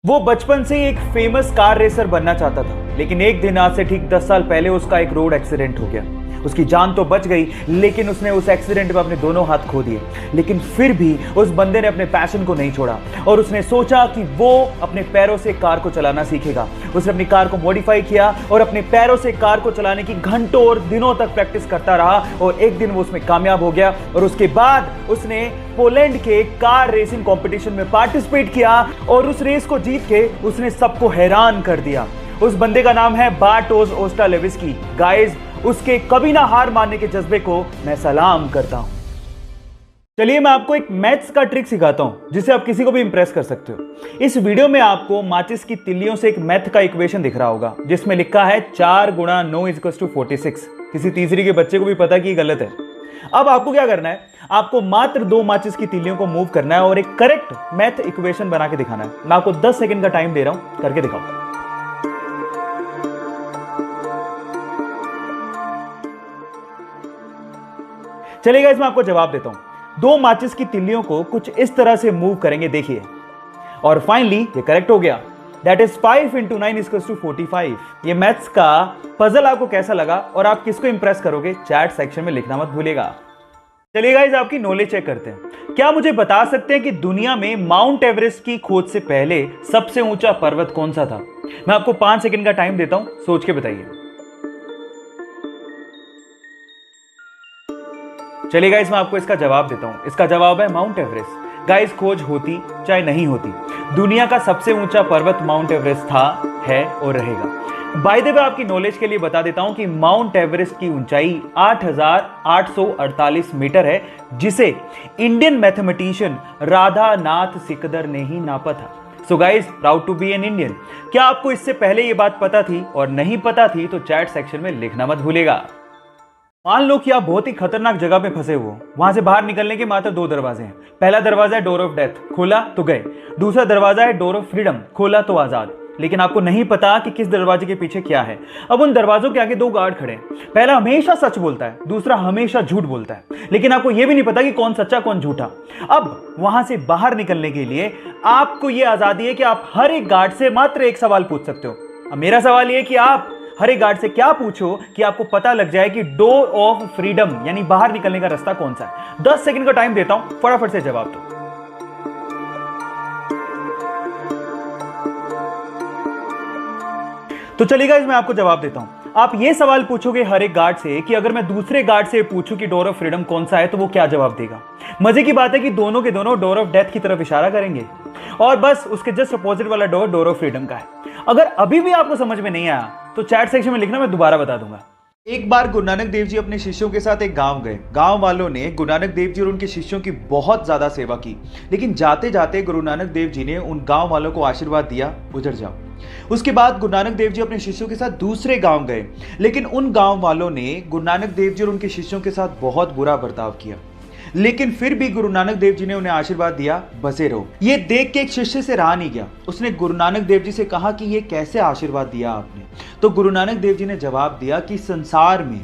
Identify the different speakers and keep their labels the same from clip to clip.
Speaker 1: वो बचपन से ही एक फेमस कार रेसर बनना चाहता था, लेकिन एक दिन आज से ठीक 10 साल पहले उसका एक रोड एक्सीडेंट हो गया। उसकी जान तो बच गई, लेकिन उसने उस एक्सीडेंट में अपने दोनों हाथ खो दिए। लेकिन फिर भी उस बंदे ने अपने पैशन को नहीं छोड़ा और उसने सोचा कि वो अपने पैरों से कार को चलाना सीखेगा। उसने अपनी कार को मॉडिफाई किया और अपने पैरों से कार को चलाने की घंटों और दिनों तक प्रैक्टिस करता रहा और एक दिन वो उसमें कामयाब हो गया। और उसके बाद उसने पोलैंड के कार रेसिंग कंपटीशन में पार्टिसिपेट किया और उस रेस को जीत के उसने सबको हैरान कर दिया। उस बंदे का नाम है बार्टोस ओस्टालेविस्की। गाइस, उसके कभी ना हार मानने के जज्बे को मैं सलाम करता हूं। चलिए मैं आपको एक मैथ्स का ट्रिक सिखाता हूं जिससे आप किसी को भी इंप्रेस कर सकते हो। इस वीडियो में आपको माचिस की तिल्लियों से एक मैथ का इक्वेशन दिख रहा होगा जिसमें लिखा है 4 गुणा 9 = 46। किसी तीसरी के बच्चे को भी पता कि ये गलत है। अब आपको क्या करना है, आपको मात्र 2 माचिस की तिल्लियों को मूव करना है और एक करेक्ट मैथ इक्वेशन बना के दिखाना है। मैं आपको 10 सेकंड का टाइम दे रहा हूं, करके दिखाओ। चलिए गाइस, मैं आपको जवाब देता हूं। 2 माचिस की तिल्लियों को कुछ इस तरह से मूव करेंगे, देखिए, और फाइनली ये करेक्ट हो गया। That is 5 × 9 = 45। ये मैथ्स का पजल आपको कैसा लगा और आप किसको इंप्रेस करोगे, चैट सेक्शन में लिखना मत भूलिएगा। चलिए गाइस, आपकी नॉलेज चेक करते हैं। क्या मुझे बता सकते हैं कि दुनिया में माउंट एवरेस्ट की खोज से पहले सबसे ऊंचा पर्वत कौन सा था? मैं आपको 5 सेकंड का टाइम देता हूं, सोच के बताइए। चलिए गाइस, मैं आपको इसका जवाब देता हूं। इसका जवाब है माउंट एवरेस्ट। गाइस, खोज होती चाहे नहीं होती, दुनिया का सबसे ऊंचा पर्वत माउंट एवरेस्ट था, है और रहेगा। बाय द वे, आपकी नॉलेज के लिए बता देता हूं कि माउंट एवरेस्ट की ऊंचाई 8,848 मीटर है, जिसे इंडियन मैथमेटिशियन राधानाथ सिकदर ने ही नापा था। So guys, proud to be an Indian. क्या आपको इससे पहले ये बात पता थी? और नहीं पता थी तो चैट सेक्शन में लिखना मत भूलिएगा। मान लो कि आप बहुत ही खतरनाक जगह पे फंसे हुए हो। वहां से बाहर निकलने के मात्र 2 दरवाजे हैं। पहला दरवाजा है डोर ऑफ डेथ, खोला तो गए। दूसरा दरवाजा है डोर ऑफ फ्रीडम, खोला तो आजाद। लेकिन आपको नहीं पता कि किस दरवाजे के पीछे क्या है। अब उन दरवाजों के आगे 2 गार्ड खड़े हैं। पहला हमेशा सच बोलता है, दूसरा हमेशा झूठ बोलता है, लेकिन आपको यह भी नहीं पता कि कौन सच्चा कौन झूठा। अब वहां से बाहर निकलने के लिए आपको यह आजादी है कि आप हर एक गार्ड से मात्र एक सवाल पूछ सकते हो। अब मेरा सवाल यह कि आप हर एक गार्ड से क्या पूछो कि आपको पता लग जाए कि डोर ऑफ फ्रीडम यानी बाहर निकलने का रास्ता कौन सा है। 10 सेकंड का टाइम देता हूं, फटाफट से जवाब दो। तो चलिए गाइस, मैं आपको जवाब देता हूं। आप ये सवाल पूछोगे हर एक गार्ड से कि अगर मैं दूसरे गार्ड से पूछूं कि डोर ऑफ फ्रीडम कौन सा है तो वो क्या जवाब देगा। मजे की बात है कि दोनों के दोनों डोर ऑफ डेथ की तरफ इशारा करेंगे और बस उसके जस्ट अपोजिट वाला डोर डोर ऑफ फ्रीडम का है। अगर अभी भी आपको समझ में नहीं आया तो चैट सेक्शन में लिखना, मैं दोबारा बता दूंगा। एक बार गुरु नानक देव जी अपने शिष्यों के साथ एक गांव गए। गांव वालों ने गुरु नानक देव जी और उनके शिष्यों की बहुत ज्यादा सेवा की, लेकिन जाते जाते गुरु नानक देव जी ने उन गांव वालों को आशीर्वाद दिया, गुजर जाओ। उसके बाद गुरु नानक देव जी अपने शिष्यों के साथ दूसरे गांव गए, लेकिन उन गांव वालों ने गुरु नानक देव जी और उनके शिष्यों के साथ बहुत बुरा बर्ताव किया, लेकिन फिर भी गुरु नानक देव जी ने उन्हें आशीर्वाद दिया, बसे रहो। ये देख के एक शिष्य से रहा नहीं गया। उसने गुरु नानक देव जी से कहा कि ये कैसे आशीर्वाद दिया आपने? तो गुरु नानक देव जी ने जवाब दिया कि संसार में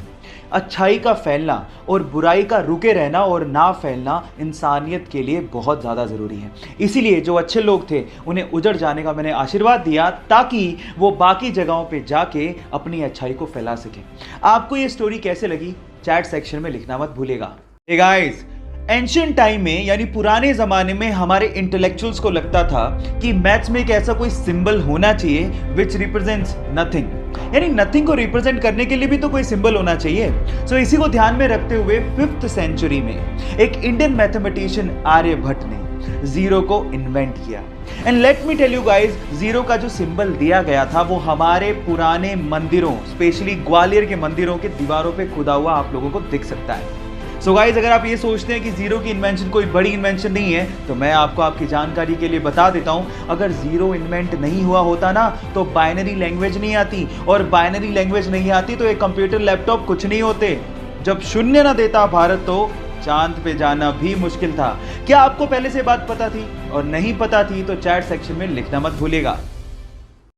Speaker 1: अच्छाई का फैलना और बुराई का रुके रहना और ना फैलना इंसानियत के लिए बहुत ज़्यादा ज़रूरी है। इसीलिए जो अच्छे लोग थे उन्हें उजड़ जाने का मैंने आशीर्वाद दिया, ताकि वो बाकी जगहों पे जाके अपनी अच्छाई को फैला सकें। आपको ये स्टोरी कैसे लगी, चैट सेक्शन में लिखना मत भूलिएगा। हे गाइस, एंशिएंट टाइम में यानी पुराने जमाने में हमारे इंटेलेक्चुअल्स को लगता था कि मैथ्स में एक ऐसा कोई सिंबल होना चाहिए विच रिप्रेजेंट्स नथिंग, यानी नथिंग को रिप्रेजेंट करने के लिए भी तो कोई सिंबल होना चाहिए। सो इसी को ध्यान में रखते हुए 5th सेंचुरी में एक इंडियन मैथमेटिशियन आर्यभट्ट ने जीरो को इन्वेंट किया। And let me tell you guys, zero का जो सिंबल दिया गया था वो हमारे पुराने मंदिरों, स्पेशली ग्वालियर के मंदिरों के दीवारों पे खुदा हुआ आप लोगों को दिख सकता है। सो गाइस, अगर आप ये सोचते हैं कि जीरो की इन्वेंशन कोई बड़ी इन्वेंशन नहीं है तो मैं आपको आपकी जानकारी के लिए बता देता हूं, अगर जीरो इन्वेंट नहीं हुआ होता ना तो बाइनरी लैंग्वेज नहीं आती, और बाइनरी लैंग्वेज नहीं आती तो एक कंप्यूटर लैपटॉप कुछ नहीं होते। जब शून्य ना देता भारत तो चांद पे जाना भी मुश्किल था। क्या आपको पहले से बात पता थी? और नहीं पता थी तो चैट सेक्शन में लिखना मत भूलिएगा।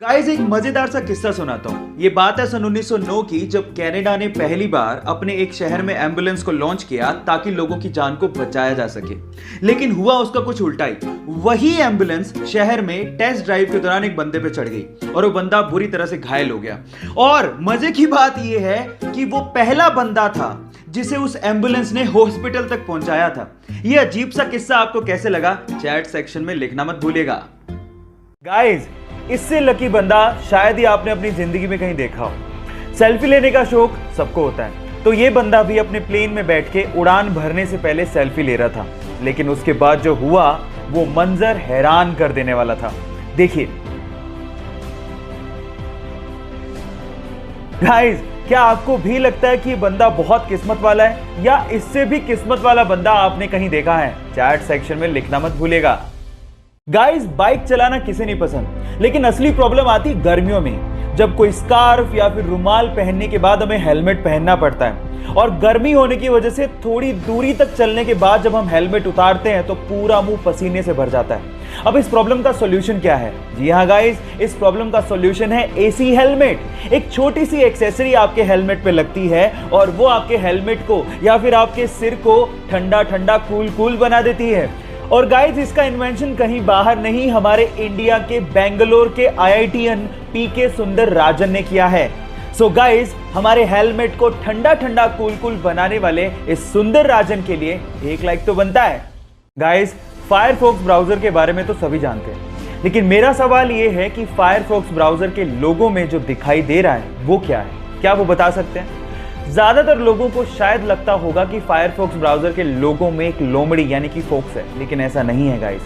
Speaker 1: गाइस एक मजेदार सा किस्सा सुनाता हूँ। ये बात है सन 1909 की, जब कनाडा ने पहली बार अपने एक शहर में एम्बुलेंस को लॉन्च किया ताकि लोगों की जान को बचाया जा सके। लेकिन हुआ उसका कुछ उल्टा ही। वही एम्बुलेंस शहर में टेस्ट ड्राइव के दौरान एक बंदे पे चढ़ गई और वो बंदा बुरी तरह से घायल हो गया। और मजे की बात यह है कि वो पहला बंदा था जिसे उस एम्बुलेंस ने हॉस्पिटल तक पहुंचाया था। ये अजीब सा किस्सा आपको कैसे लगा, चैट सेक्शन में लिखना मत भूलिएगा। गाइस इससे लकी बंदा शायद ही आपने अपनी जिंदगी में कहीं देखा हो। सेल्फी लेने का शौक सबको होता है, तो ये बंदा भी अपने प्लेन में बैठ के उड़ान भरने से पहले सेल्फी ले रहा था। लेकिन उसके बाद जो हुआ वो मंजर हैरान कर देने वाला था। देखिए गाइस, क्या आपको भी लगता है कि ये बंदा बहुत किस्मत वाला है, या इससे भी किस्मत वाला बंदा आपने कहीं देखा है? चैट सेक्शन में लिखना मत भूलिएगा। गाइस बाइक चलाना किसे नहीं पसंद, लेकिन असली प्रॉब्लम आती गर्मियों में, जब कोई स्कार्फ या फिर रुमाल पहनने के बाद हमें हेलमेट पहनना पड़ता है। और गर्मी होने की वजह से थोड़ी दूरी तक चलने के बाद जब हम हेलमेट उतारते हैं तो पूरा मुंह पसीने से भर जाता है। अब इस प्रॉब्लम का सॉल्यूशन क्या है? जी हाँ गाइस, इस प्रॉब्लम का सॉल्यूशन है एसी हेलमेट। एक छोटी सी एक्सेसरी आपके हेलमेट पे लगती है और वो आपके हेलमेट को या फिर आपके सिर को ठंडा ठंडा कूल कूल बना देती है। और गाइस इसका इन्वेंशन कहीं बाहर नहीं, हमारे इंडिया के बेंगलोर के आईआईटीएन पीके सुंदर राजन ने किया है। सो गाइस हमारे हेलमेट को ठंडा ठंडा कूल कूल बनाने वाले इस सुंदर राजन के लिए एक लाइक तो बनता है। गाइस फायरफॉक्स ब्राउजर के बारे में तो सभी जानते हैं, लेकिन मेरा सवाल यह है कि फायरफॉक्स ब्राउजर के लोगो में जो दिखाई दे रहा है वो क्या है? क्या वो बता सकते हैं? ज्यादातर लोगों को शायद लगता होगा कि फायरफॉक्स ब्राउजर के लोगो में एक लोमड़ी यानी कि फॉक्स है, लेकिन ऐसा नहीं है गाइस।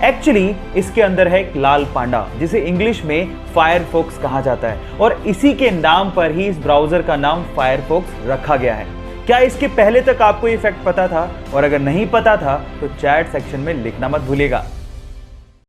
Speaker 1: एक्चुअली इसके अंदर है एक लाल पांडा, जिसे इंग्लिश में फायरफॉक्स कहा जाता है, और इसी के नाम पर ही इस ब्राउजर का नाम फायरफॉक्स रखा गया है। क्या इसके पहले तक आपको ये फैक्ट पता था? और अगर नहीं पता था तो चैट सेक्शन में लिखना मत भूलिएगा।